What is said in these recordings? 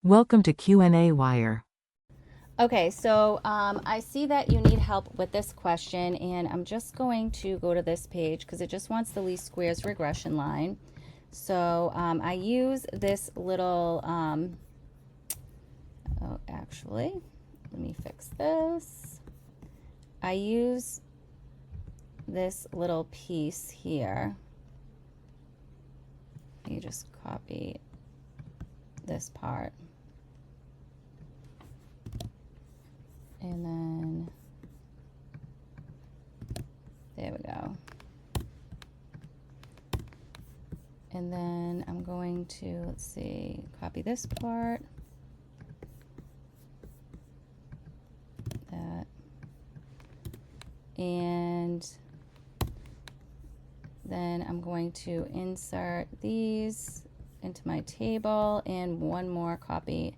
Welcome to qnawire. Okay, so I see that you need help with this question, and I'm just going to go to this page because it just wants the least squares regression line. So I use this little, oh, actually, let me fix this. I use this little piece here. You just copy this part. And then, there we go. And then I'm going to, let's see, copy this part. That. And then I'm going to insert these into my table and one more copy,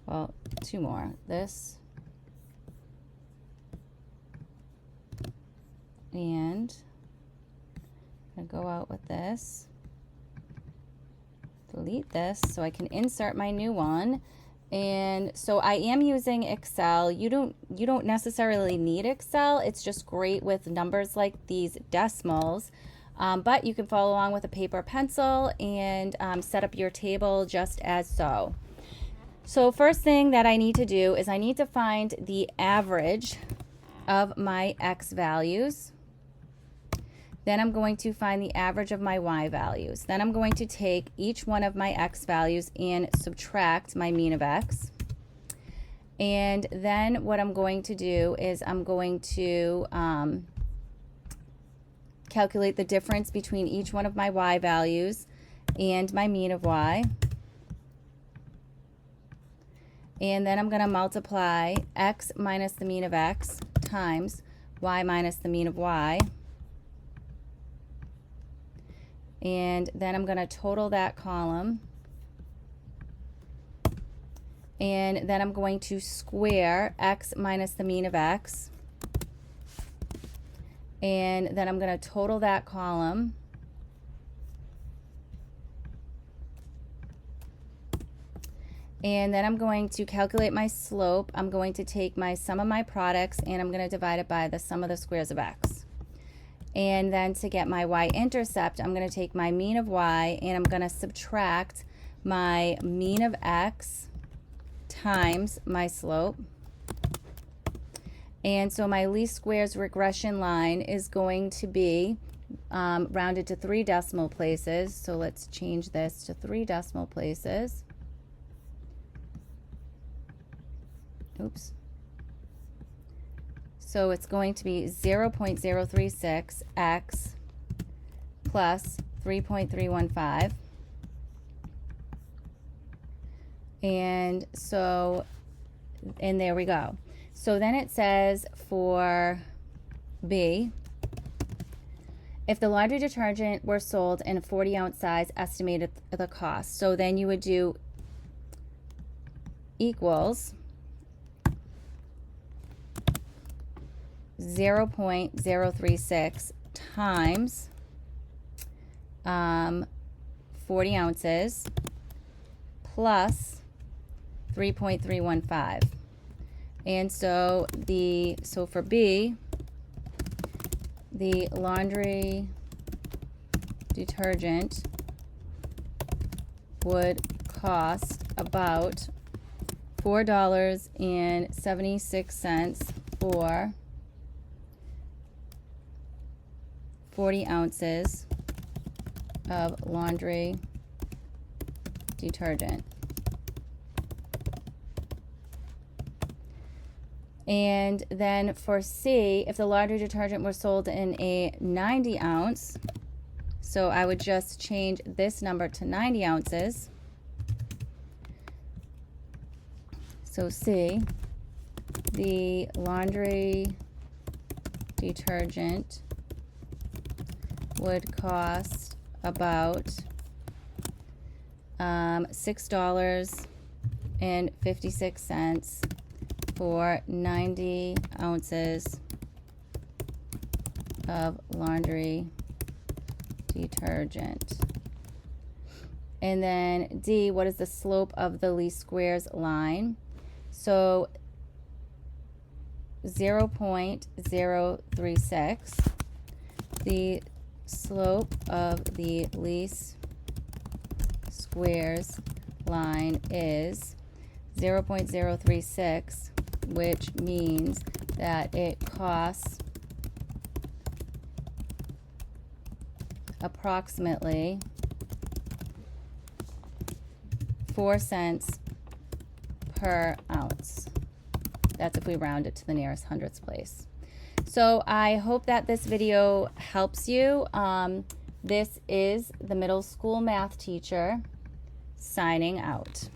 well, two more. This. And I'm going to go out with this, delete this so I can insert my new one. And so I am using Excel. You don't necessarily need Excel. It's just great with numbers like these decimals. But you can follow along with a paper pencil and set up your table just as so. So first thing that I need to do is I need to find the average of my X values. Then I'm going to find the average of my Y values. Then I'm going to take each one of my X values and subtract my mean of X. And then what I'm going to do is I'm going to calculate the difference between each one of my Y values and my mean of Y. And then I'm going to multiply X minus the mean of X times Y minus the mean of Y. And then I'm going to total that column. And then I'm going to square X minus the mean of X. And then I'm going to total that column. And then I'm going to calculate my slope. I'm going to take my sum of my products and I'm going to divide it by the sum of the squares of X. And then to get my y-intercept, I'm going to take my mean of y and I'm going to subtract my mean of x times my slope. And so my least squares regression line is going to be rounded to 3 decimal places. So let's change this to 3 decimal places. Oops. So it's going to be 0.036 x plus 3.315. And so, and there we go. So then it says for B, if the laundry detergent were sold in a 40-ounce size, estimated the cost. So then you would do equals 0.036 times 40 ounces plus 3.315. And so for B, the laundry detergent would cost about $4.76 for 40 ounces of laundry detergent. And then for C, if the laundry detergent were sold in a 90 ounce, so I would just change this number to 90 ounces. So C, the laundry detergent would cost about $6.56 for 90 ounces of laundry detergent. And then D, what is the slope of the least squares line? So 0.036. The slope of the least squares line is 0.036, which means that it costs approximately 4 cents per ounce. That's if we round it to the nearest hundredths place. So I hope that this video helps you. This is the middle school math teacher signing out.